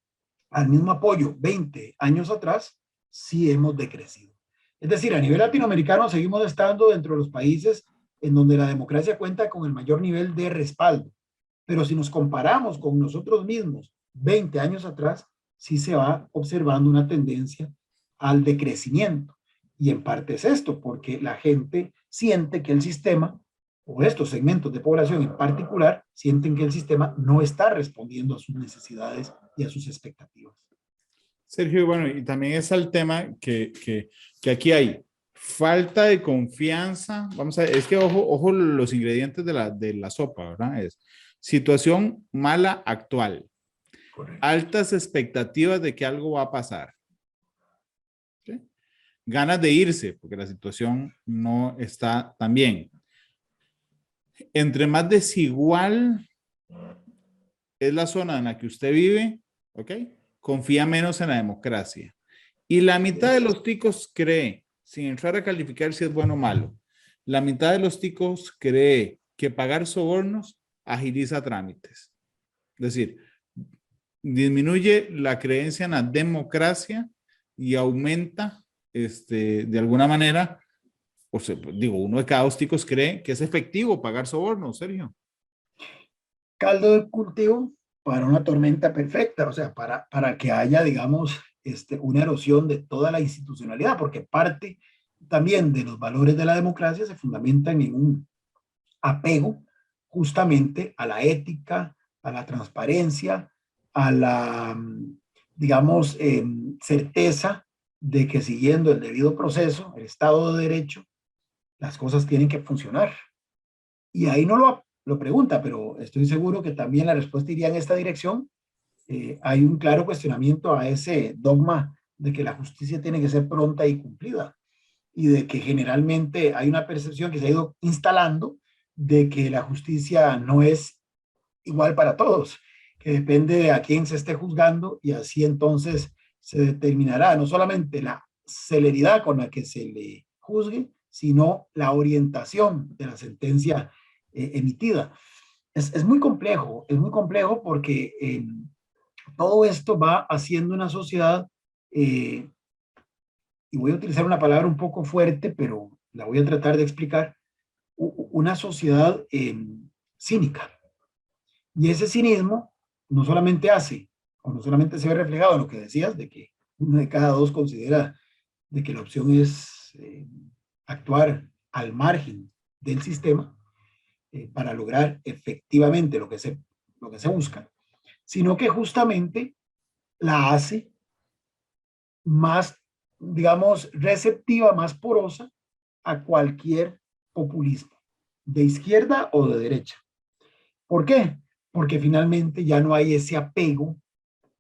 S3: al mismo apoyo 20 años atrás, sí hemos decrecido. Es decir, a nivel latinoamericano seguimos estando dentro de los países en donde la democracia cuenta con el mayor nivel de respaldo. Pero si nos comparamos con nosotros mismos 20 años atrás, sí se va observando una tendencia al decrecimiento. Y en parte es esto, porque la gente siente que el sistema, o estos segmentos de población en particular, sienten que el sistema no está respondiendo a sus necesidades y a sus expectativas.
S2: Sergio, bueno, y también es el tema que aquí hay falta de confianza. Vamos a ver, es que ojo los ingredientes de la sopa, ¿verdad? Es situación mala actual.
S3: Correcto.
S2: Altas expectativas de que algo va a pasar. ¿Sí? Ganas de irse, porque la situación no está tan bien. Entre más desigual es la zona en la que usted vive, ¿ok? Confía menos en la democracia. Y la mitad de los ticos cree, sin entrar a calificar si es bueno o malo, la mitad de los ticos cree que pagar sobornos agiliza trámites. Es decir, disminuye la creencia en la democracia y aumenta, de alguna manera, o sea, digo, uno de cada dos ticos cree que es efectivo pagar sobornos, Sergio.
S3: Caldo de cultivo para una tormenta perfecta, o sea, para que haya, digamos, una erosión de toda la institucionalidad, porque parte también de los valores de la democracia se fundamentan en un apego justamente a la ética, a la transparencia, a la, digamos, certeza de que siguiendo el debido proceso, el Estado de Derecho, las cosas tienen que funcionar. Y ahí no lo pregunta, pero estoy seguro que también la respuesta iría en esta dirección. Hay un claro cuestionamiento a ese dogma de que la justicia tiene que ser pronta y cumplida, y de que generalmente hay una percepción que se ha ido instalando de que la justicia no es igual para todos, que depende de a quién se esté juzgando, y así entonces se determinará no solamente la celeridad con la que se le juzgue, sino la orientación de la sentencia emitida. Es muy complejo porque todo esto va haciendo una sociedad, y voy a utilizar una palabra un poco fuerte, pero la voy a tratar de explicar, una sociedad cínica. Y ese cinismo no solamente o no solamente se ve reflejado en lo que decías, de que uno de cada dos considera de que la opción es actuar al margen del sistema para lograr efectivamente lo que se busca, sino que justamente la hace más, digamos, receptiva, más porosa a cualquier populismo, de izquierda o de derecha. ¿Por qué? Porque finalmente ya no hay ese apego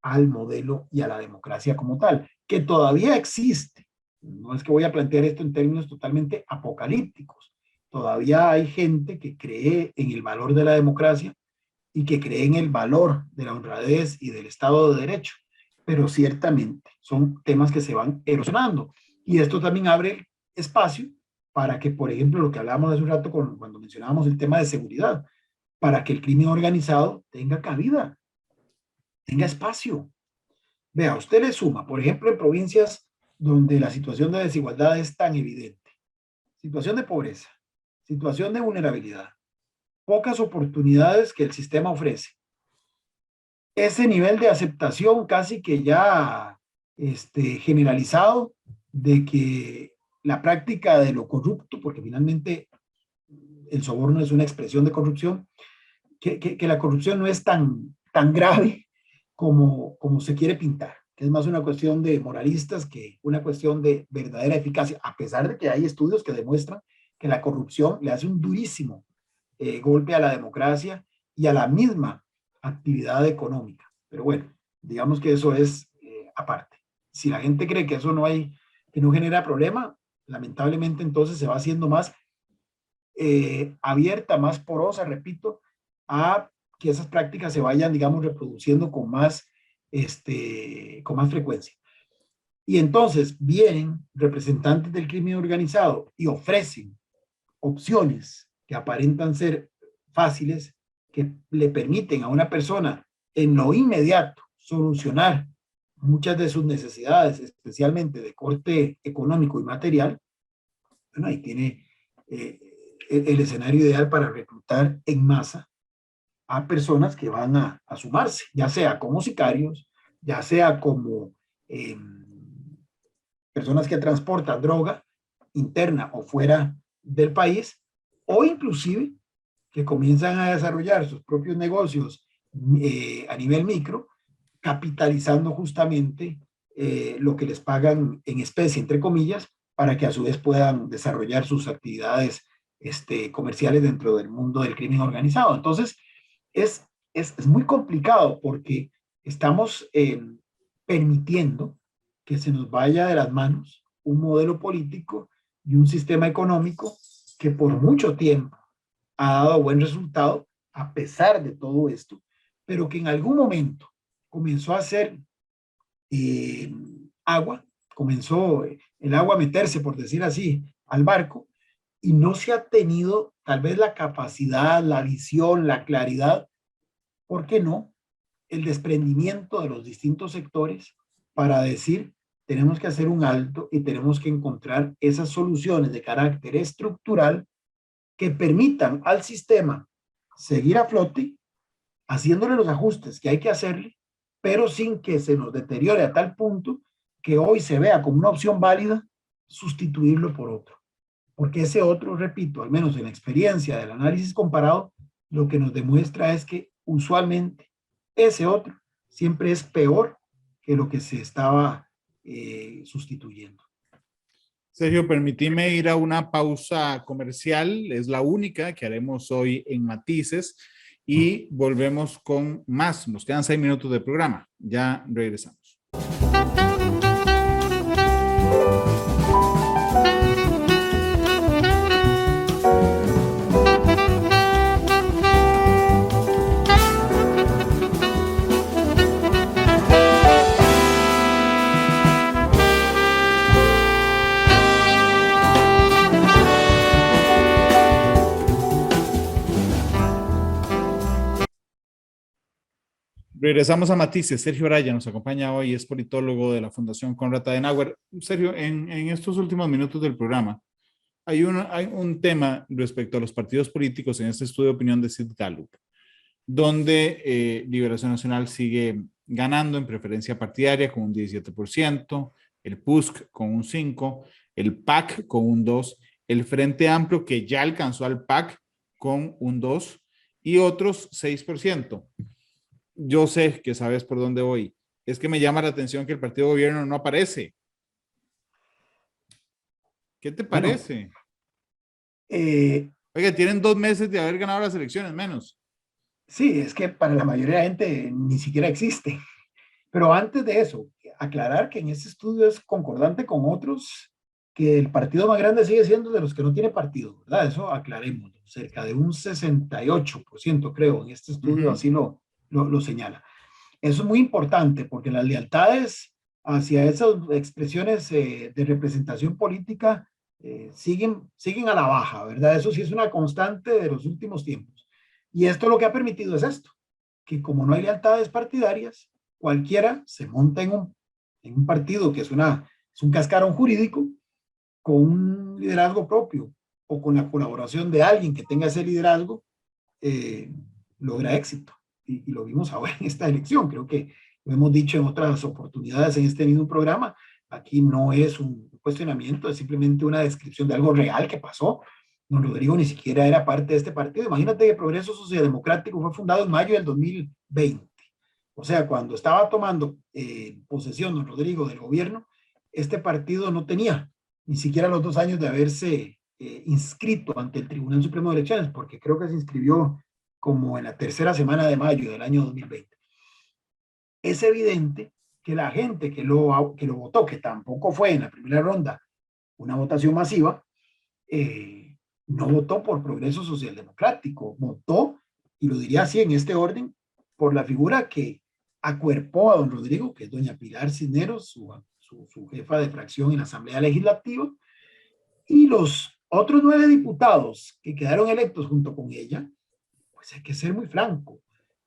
S3: al modelo y a la democracia como tal, que todavía existe. No es que voy a plantear esto en términos totalmente apocalípticos. Todavía hay gente que cree en el valor de la democracia y que cree en el valor de la honradez y del Estado de Derecho, pero ciertamente son temas que se van erosionando. Y esto también abre espacio para que, por ejemplo, lo que hablábamos hace un rato cuando mencionábamos el tema de seguridad, para que el crimen organizado tenga cabida, tenga espacio. Vea, usted le suma, por ejemplo, en provincias donde la situación de desigualdad es tan evidente, situación de pobreza, situación de vulnerabilidad, pocas oportunidades que el sistema ofrece, ese nivel de aceptación casi que ya generalizado de que la práctica de lo corrupto, porque finalmente el soborno es una expresión de corrupción, que la corrupción no es tan grave como se quiere pintar. que es más una cuestión de moralistas que una cuestión de verdadera eficacia, a pesar de que hay estudios que demuestran que la corrupción le hace un durísimo golpe a la democracia y a la misma actividad económica. Pero bueno, digamos que eso es aparte. Si la gente cree que eso que no genera problema, lamentablemente entonces se va haciendo más abierta, más porosa, repito, a que esas prácticas se vayan, digamos, reproduciendo con más frecuencia. Y entonces vienen representantes del crimen organizado y ofrecen opciones que aparentan ser fáciles, que le permiten a una persona en lo inmediato solucionar muchas de sus necesidades, especialmente de corte económico y material. Bueno, ahí tiene el escenario ideal para reclutar en masa a personas que van a sumarse, ya sea como sicarios, ya sea como personas que transportan droga interna o fuera del país, o inclusive que comienzan a desarrollar sus propios negocios a nivel micro, capitalizando justamente lo que les pagan en especie, entre comillas, para que a su vez puedan desarrollar sus actividades comerciales dentro del mundo del crimen organizado. Entonces, es muy complicado porque estamos permitiendo que se nos vaya de las manos un modelo político y un sistema económico que por mucho tiempo ha dado buen resultado a pesar de todo esto, pero que en algún momento comenzó a hacer agua, comenzó el agua a meterse, por decir así, al barco, y no se ha tenido tal vez la capacidad, la visión, la claridad, ¿por qué no? El desprendimiento de los distintos sectores para decir, tenemos que hacer un alto y tenemos que encontrar esas soluciones de carácter estructural que permitan al sistema seguir a flote, haciéndole los ajustes que hay que hacerle, pero sin que se nos deteriore a tal punto que hoy se vea como una opción válida sustituirlo por otro. Porque ese otro, repito, al menos en la experiencia del análisis comparado, lo que nos demuestra es que usualmente ese otro siempre es peor que lo que se estaba sustituyendo.
S2: Sergio, permíteme ir a una pausa comercial, es la única que haremos hoy en Matices y volvemos con más. Nos quedan 6 minutos de programa, ya regresamos. Regresamos a Matices. Sergio Araya nos acompaña hoy, es politólogo de la Fundación Konrad Adenauer. Sergio, en estos últimos minutos del programa, hay un tema respecto a los partidos políticos en este estudio de opinión de Sid Gallup, donde Liberación Nacional sigue ganando en preferencia partidaria con un 17%, el PUSC con un 5%, el PAC con un 2%, el Frente Amplio que ya alcanzó al PAC con un 2% y otros 6%. Yo sé que sabes por dónde voy. Es que me llama la atención que el partido de gobierno no aparece. ¿Qué te parece? Oiga, tienen 2 meses de haber ganado las elecciones, menos.
S3: Sí, es que para la mayoría de la gente ni siquiera existe. Pero antes de eso, aclarar que en este estudio es concordante con otros, que el partido más grande sigue siendo de los que no tiene partido, ¿verdad? Eso aclarémoslo. Cerca de un 68%, creo, en este estudio así lo señala. Eso es muy importante porque las lealtades hacia esas expresiones de representación política siguen a la baja, ¿verdad? Eso sí es una constante de los últimos tiempos. Y esto lo que ha permitido es esto, que como no hay lealtades partidarias, cualquiera se monta en un partido que es un cascarón jurídico con un liderazgo propio o con la colaboración de alguien que tenga ese liderazgo, logra éxito. Y lo vimos ahora en esta elección. Creo que lo hemos dicho en otras oportunidades en este mismo programa. Aquí no es un cuestionamiento, es simplemente una descripción de algo real que pasó. Don Rodrigo ni siquiera era parte de este partido. Imagínate que Progreso Socialdemocrático fue fundado en mayo del 2020. O sea, cuando estaba tomando posesión don Rodrigo del gobierno, este partido no tenía ni siquiera los 2 años de haberse inscrito ante el Tribunal Supremo de Elecciones, porque creo que se inscribió como en la tercera semana de mayo del año 2020. Es evidente que la gente que lo votó, que tampoco fue en la primera ronda una votación masiva, no votó por Progreso Social Democrático, votó, y lo diría así en este orden, por la figura que acuerpó a don Rodrigo, que es doña Pilar Cisneros, su jefa de fracción en la Asamblea Legislativa, y los otros 9 diputados que quedaron electos junto con ella, pues hay que ser muy franco,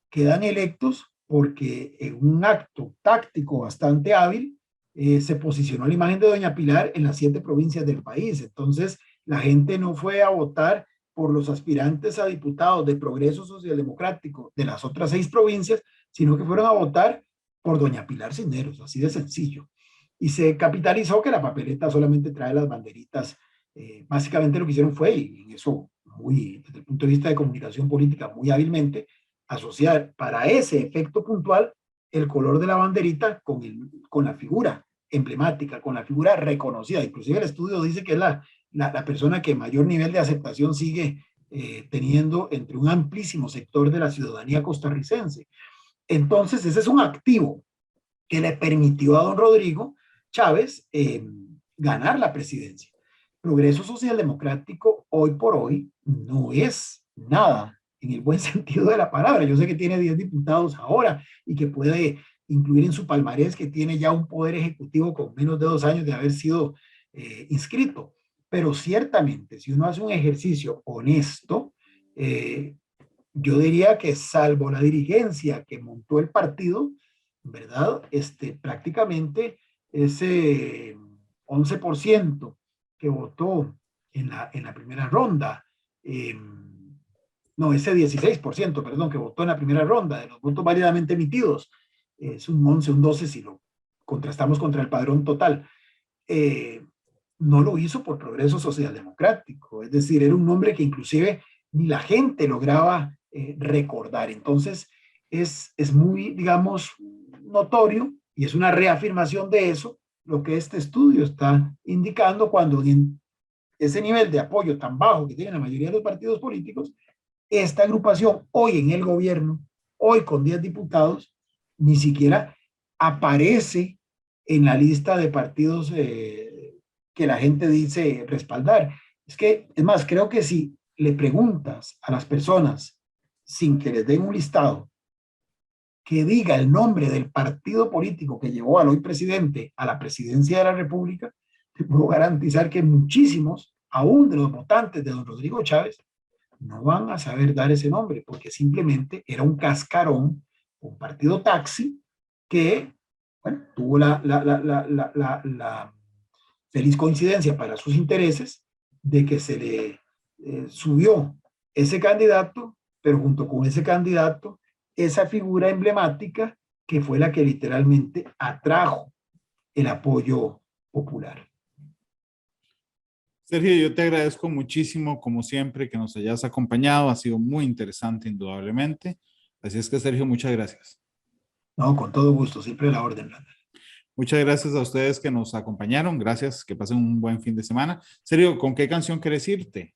S3: quedan electos porque en un acto táctico bastante hábil se posicionó la imagen de doña Pilar en las 7 provincias del país. Entonces, la gente no fue a votar por los aspirantes a diputados de Progreso Social Democrático de las otras 6 provincias, sino que fueron a votar por doña Pilar Cisneros, así de sencillo. Y se capitalizó que la papeleta solamente trae las banderitas. Básicamente lo que hicieron fue, y en eso muy, desde el punto de vista de comunicación política, muy hábilmente, asociar para ese efecto puntual el color de la banderita con la figura emblemática, con la figura reconocida. Inclusive el estudio dice que es la persona que mayor nivel de aceptación sigue teniendo entre un amplísimo sector de la ciudadanía costarricense. Entonces, ese es un activo que le permitió a don Rodrigo Chávez ganar la presidencia. Progreso Social Democrático hoy por hoy no es nada en el buen sentido de la palabra. Yo sé que tiene 10 diputados ahora y que puede incluir en su palmarés que tiene ya un poder ejecutivo con menos de 2 años de haber sido inscrito. Pero ciertamente, si uno hace un ejercicio honesto, yo diría que salvo la dirigencia que montó el partido, ¿verdad? Prácticamente ese 11% que votó en la primera ronda, no, ese 16%, perdón, que votó en la primera ronda, de los votos válidamente emitidos, es un 11, un 12 si lo contrastamos contra el padrón total, no lo hizo por Progreso Social Democrático, es decir, era un nombre que inclusive ni la gente lograba recordar. Entonces, es muy, digamos, notorio, y es una reafirmación de eso, lo que este estudio está indicando cuando en ese nivel de apoyo tan bajo que tienen la mayoría de los partidos políticos, esta agrupación hoy en el gobierno, hoy con 10 diputados, ni siquiera aparece en la lista de partidos que la gente dice respaldar. Es más, creo que si le preguntas a las personas sin que les den un listado que diga el nombre del partido político que llevó al hoy presidente a la presidencia de la República, te puedo garantizar que muchísimos, aún de los votantes de don Rodrigo Chávez, no van a saber dar ese nombre, porque simplemente era un cascarón, un partido taxi, que bueno, tuvo la feliz coincidencia para sus intereses de que se le subió ese candidato, pero junto con ese candidato, esa figura emblemática que fue la que literalmente atrajo el apoyo popular.
S2: Sergio, yo te agradezco muchísimo, como siempre, que nos hayas acompañado. Ha sido muy interesante, indudablemente. Así es que, Sergio, muchas gracias.
S3: No, con todo gusto, siempre a la orden, Randall.
S2: Muchas gracias a ustedes que nos acompañaron. Gracias, que pasen un buen fin de semana. Sergio, ¿con qué canción quieres irte?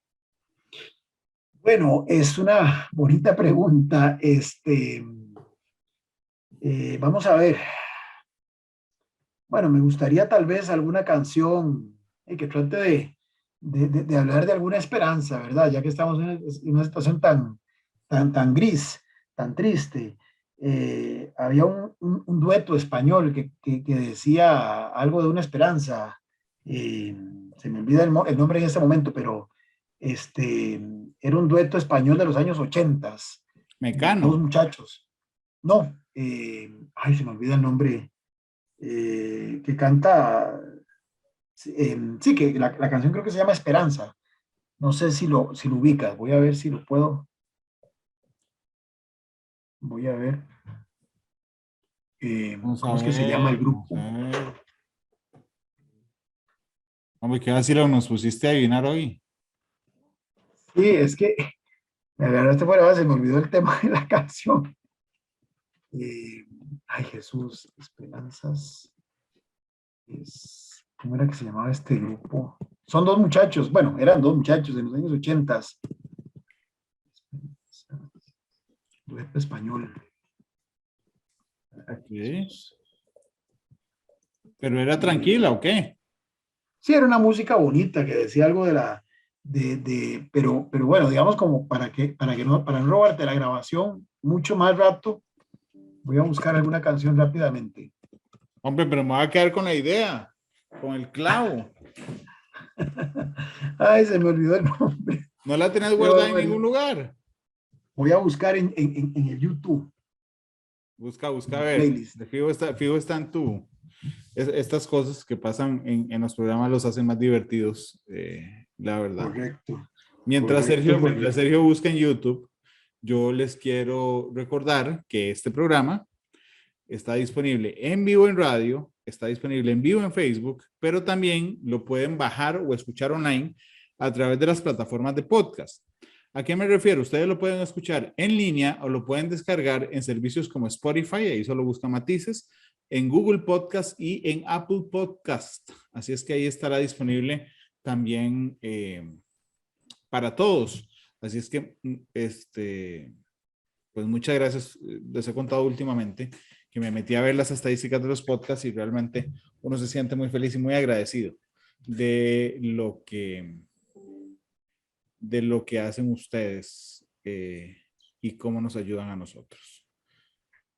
S3: Bueno, es una bonita pregunta. Vamos a ver. Bueno, me gustaría tal vez alguna canción que trate de hablar de alguna esperanza, ¿verdad? Ya que estamos en una situación tan gris, tan triste. Había un dueto español que decía algo de una esperanza. Se me olvida el nombre en este momento, pero era un dueto español de los años 80.
S2: Mecano.
S3: Dos muchachos. No, ay, se me olvida el nombre. Que canta, sí, que la canción creo que se llama Esperanza. No sé si lo ubicas. Voy a ver si lo puedo. Voy a ver. ¿Cómo es que se llama el grupo?
S2: Hombre, qué vacilo nos pusiste a adivinar hoy.
S3: Sí, es que me agarraste fuera, se me olvidó el tema de la canción. Ay, Jesús, Esperanzas. ¿Cómo era que se llamaba este grupo? Son dos muchachos, bueno, eran dos muchachos en los años 80. Dueto español.
S2: Okay. ¿Pero era tranquila o qué?
S3: Sí, era una música bonita que decía algo pero bueno, digamos como para no robarte la grabación mucho más rato, voy a buscar alguna canción rápidamente.
S2: Hombre, pero me voy a quedar con la idea, con el clavo.
S3: Ay, se me olvidó el nombre.
S2: ¿No la tenés guardada en
S3: Bueno,
S2: ningún lugar?
S3: voy a buscar en el YouTube.
S2: Busca, a ver.
S3: Playlist.
S2: Fijo está en tu... Estas cosas que pasan en los programas los hacen más divertidos, la verdad.
S3: Correcto.
S2: Mientras
S3: Correcto.
S2: Sergio busca en YouTube, yo les quiero recordar que este programa está disponible en vivo en radio, está disponible en vivo en Facebook, pero también lo pueden bajar o escuchar online a través de las plataformas de podcast. ¿A qué me refiero? Ustedes lo pueden escuchar en línea o lo pueden descargar en servicios como Spotify, ahí solo busca Matices, en Google Podcast y en Apple Podcast. Así es que ahí estará disponible también para todos. Así es que, pues muchas gracias. Les he contado últimamente que me metí a ver las estadísticas de los podcasts y realmente uno se siente muy feliz y muy agradecido de lo que hacen ustedes y cómo nos ayudan a nosotros.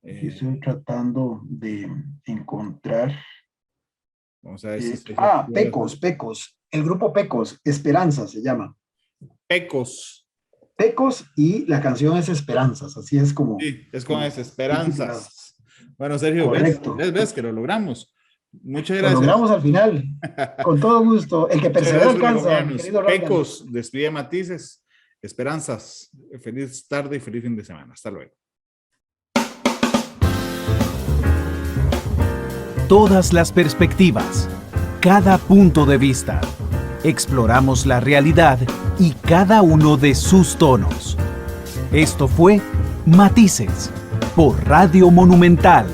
S3: Estoy tratando de encontrar.
S2: Vamos a ver si
S3: Pecos. El grupo Pecos, Esperanza se llama.
S2: Pecos
S3: y la canción es Esperanzas, así es como.
S2: Sí, es con esas esperanzas. Bueno, Sergio, ves que lo logramos. Muchas gracias.
S3: Lo logramos al final. Con todo gusto. El que persevera alcanza.
S2: Pecos, despide Matices, Esperanzas. Feliz tarde y feliz fin de semana. Hasta luego.
S1: Todas las perspectivas, cada punto de vista. Exploramos la realidad y cada uno de sus tonos. Esto fue Matices por Radio Monumental.